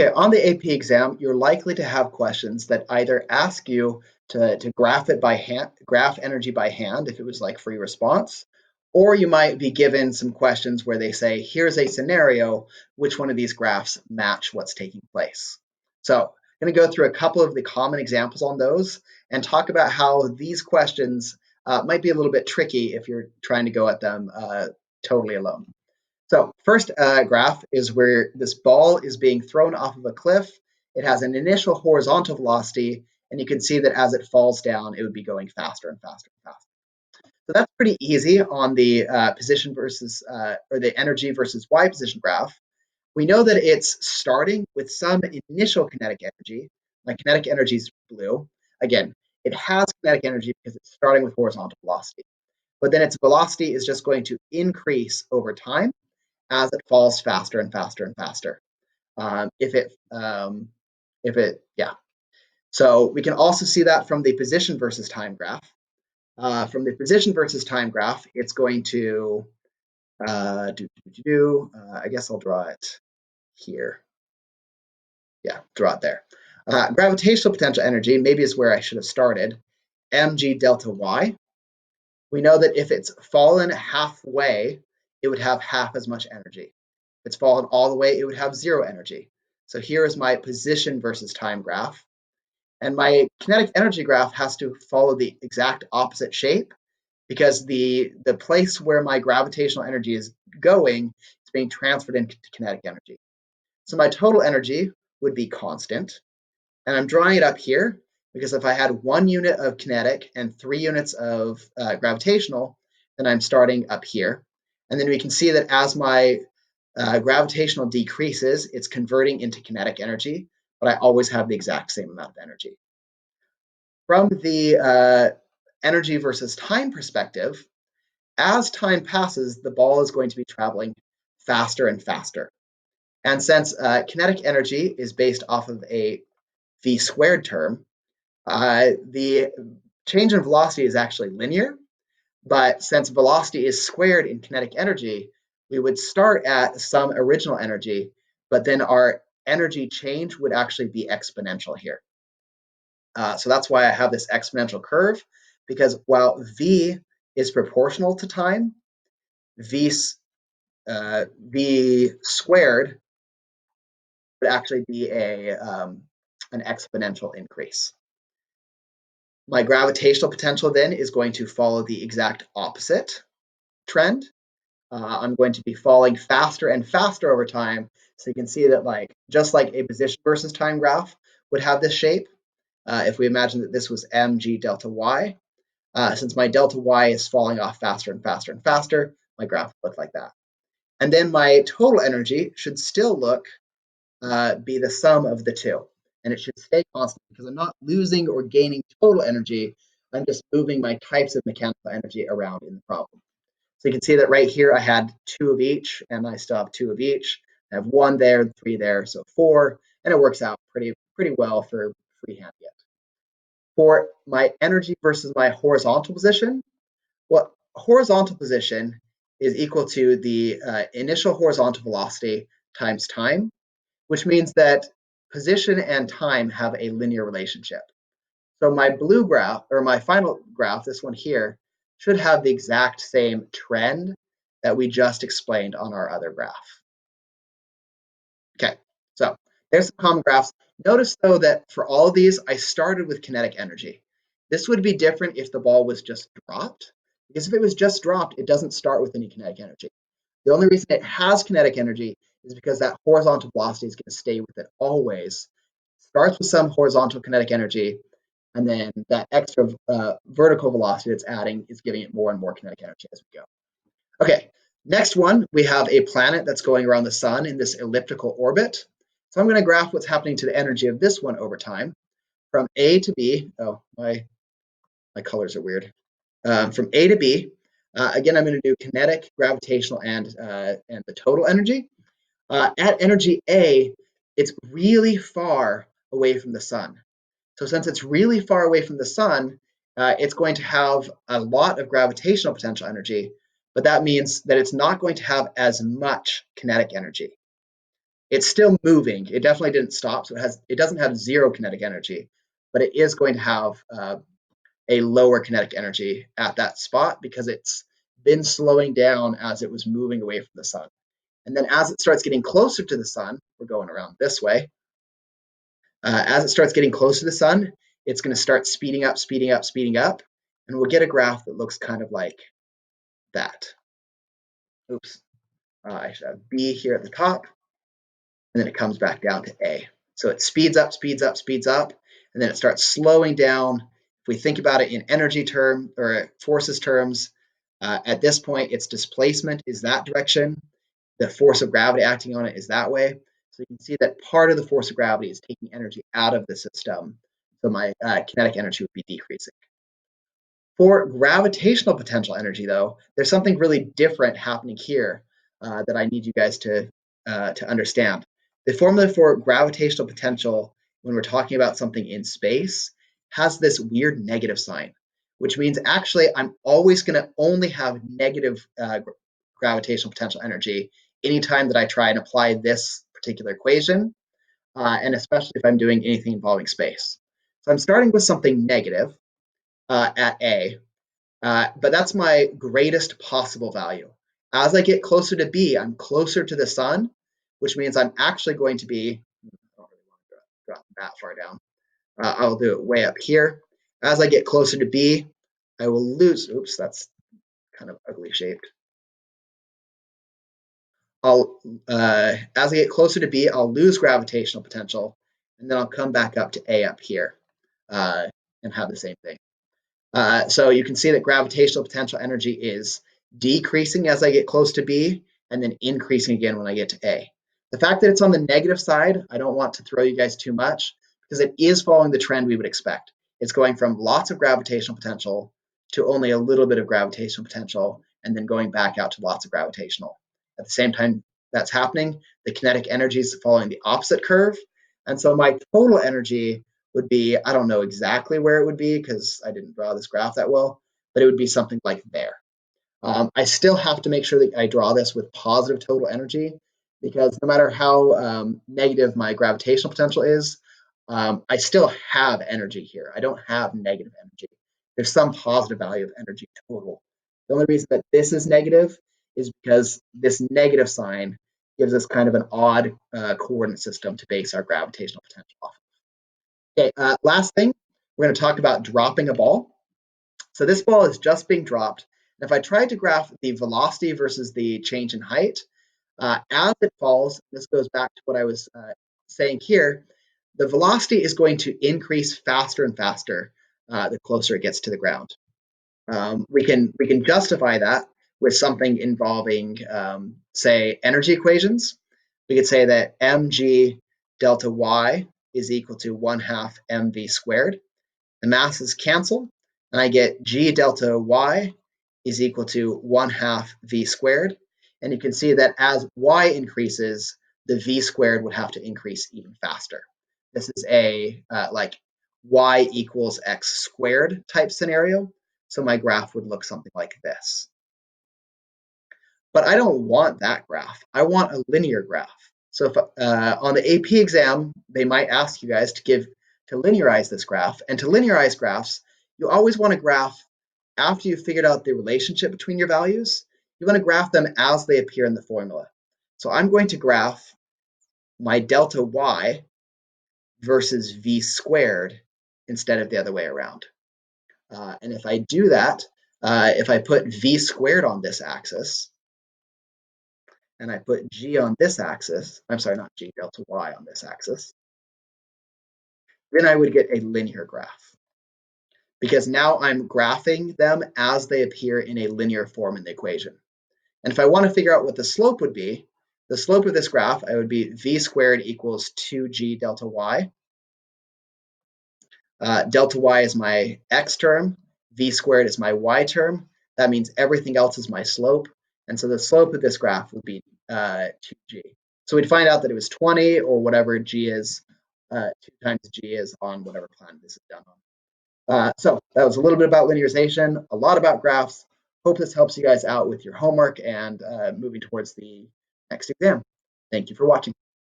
Okay, on the AP exam, you're likely to have questions that either ask you to graph it by hand, graph energy by hand if it was like free response, or you might be given some questions where they say, here's a scenario, which one of these graphs match what's taking place? So I'm going to go through a couple of the common examples on those and talk about how these questions might be a little bit tricky if you're trying to go at them totally alone. So first graph is where this ball is being thrown off of a cliff. It has an initial horizontal velocity, and you can see that as it falls down, it would be going faster and faster and faster. So that's pretty easy on the position versus, or the energy versus y position graph. We know that it's starting with some initial kinetic energy. My kinetic energy is blue. Again, it has kinetic energy because it's starting with horizontal velocity. But then its velocity is just going to increase over time as it falls faster and faster and faster. Yeah. So we can also see that from the position versus time graph. From the position versus time graph, it's going to I guess I'll draw it here. Yeah, draw it there. Gravitational potential energy maybe is where I should have started. Mg delta y. We know that if it's fallen halfway, it would have half as much energy. If it's fallen all the way, it would have zero energy. So here is my position versus time graph. And my kinetic energy graph has to follow the exact opposite shape because the place where my gravitational energy is going is being transferred into kinetic energy. So my total energy would be constant. And I'm drawing it up here because if I had 1 unit of kinetic and 3 units of gravitational, then I'm starting up here. And then we can see that as my gravitational decreases, it's converting into kinetic energy, but I always have the exact same amount of energy. From the energy versus time perspective, as time passes, the ball is going to be traveling faster and faster. And since kinetic energy is based off of a v squared term, the change in velocity is actually linear. But since velocity is squared in kinetic energy, we would start at some original energy, but then our energy change would actually be exponential here. So that's why I have this exponential curve, because while v is proportional to time, v squared would actually be an exponential increase. My gravitational potential then is going to follow the exact opposite trend. I'm going to be falling faster and faster over time. So you can see that just like a position versus time graph would have this shape, if we imagine that this was mg delta y, since my delta y is falling off faster and faster and faster, my graph would look like that. And then my total energy should still be the sum of the two. And it should stay constant because I'm not losing or gaining total energy. I'm just moving my types of mechanical energy around in the problem. So you can see that right here, I had 2 of each, and I still have 2 of each. I have 1 there, 3 there, so 4, and it works out pretty well for freehand yet. For my energy versus my horizontal position, well, horizontal position is equal to the initial horizontal velocity times time, which means that position and time have a linear relationship. So my blue graph, or my final graph, this one here, should have the exact same trend that we just explained on our other graph. Okay, so there's some common graphs. Notice though that for all of these, I started with kinetic energy. This would be different if the ball was just dropped, because if it was just dropped, it doesn't start with any kinetic energy. The only reason it has kinetic energy is because that horizontal velocity is going to stay with it always. Starts with some horizontal kinetic energy, and then that extra vertical velocity it's adding is giving it more and more kinetic energy as we go. Okay, next one, we have a planet that's going around the sun in this elliptical orbit. So I'm going to graph what's happening to the energy of this one over time. From A to B, oh, my colors are weird. From A to B, again, I'm going to do kinetic, gravitational, and the total energy. At energy A, it's really far away from the sun. So since it's really far away from the sun, it's going to have a lot of gravitational potential energy, but that means that it's not going to have as much kinetic energy. It's still moving. It definitely didn't stop. So it doesn't have zero kinetic energy, but it is going to have a lower kinetic energy at that spot because it's been slowing down as it was moving away from the sun. And then as it starts getting closer to the sun, we're going around this way. As it starts getting closer to the sun, it's going to start speeding up, speeding up, speeding up. And we'll get a graph that looks kind of like that. Oops. I should have B here at the top. And then it comes back down to A. So it speeds up, speeds up, speeds up, and then it starts slowing down. If we think about it in energy term or forces terms, at this point, its displacement is that direction. The force of gravity acting on it is that way. So you can see that part of the force of gravity is taking energy out of the system. So my kinetic energy would be decreasing. For gravitational potential energy, though, there's something really different happening here that I need you guys to understand. The formula for gravitational potential when we're talking about something in space has this weird negative sign, which means actually I'm always going to only have negative gravitational potential energy anytime that I try and apply this particular equation, and especially if I'm doing anything involving space. So I'm starting with something negative at A, but that's my greatest possible value. As I get closer to B, I'm closer to the sun, which means I'm actually going to be, I don't really want to drop that far down. I'll do it way up here. As I get closer to B, I will lose, oops, that's kind of ugly shaped. As I get closer to B, I'll lose gravitational potential, and then I'll come back up to A up here and have the same thing. So you can see that gravitational potential energy is decreasing as I get close to B and then increasing again when I get to A. The fact that it's on the negative side, I don't want to throw you guys too much because it is following the trend we would expect. It's going from lots of gravitational potential to only a little bit of gravitational potential and then going back out to lots of gravitational. At the same time that's happening, the kinetic energy is following the opposite curve. And so my total energy would be, I don't know exactly where it would be because I didn't draw this graph that well, but it would be something like there. I still have to make sure that I draw this with positive total energy because no matter how negative my gravitational potential is, I still have energy here. I don't have negative energy. There's some positive value of energy total. The only reason that this is negative is because this negative sign gives us kind of an odd coordinate system to base our gravitational potential off of. Okay, last thing, we're going to talk about dropping a ball. So this ball is just being dropped. And if I tried to graph the velocity versus the change in height, as it falls, this goes back to what I was saying here, the velocity is going to increase faster and faster the closer it gets to the ground. We can justify that with something involving, say, energy equations. We could say that mg delta y is equal to 1/2 mv squared. The masses cancel, and I get g delta y is equal to 1/2 v squared. And you can see that as y increases, the v squared would have to increase even faster. This is a like y equals x squared type scenario. So my graph would look something like this. But I don't want that graph. I want a linear graph. So if on the AP exam, they might ask you guys to linearize this graph. And to linearize graphs, you always want to graph after you've figured out the relationship between your values. You want to graph them as they appear in the formula. So I'm going to graph my delta y versus v squared instead of the other way around. And if I do that, if I put v squared on this axis, and I put g on this axis, I'm sorry, not g, delta y on this axis, then I would get a linear graph. Because now I'm graphing them as they appear in a linear form in the equation. And if I want to figure out what the slope would be, the slope of this graph, I would be v squared equals 2g delta y. Delta y is my x term, v squared is my y term. That means everything else is my slope. And so the slope of this graph would be 2g. So we'd find out that it was 20 or whatever g is, 2 times g is on whatever planet this is done on. So that was a little bit about linearization, a lot about graphs. Hope this helps you guys out with your homework and moving towards the next exam. Thank you for watching.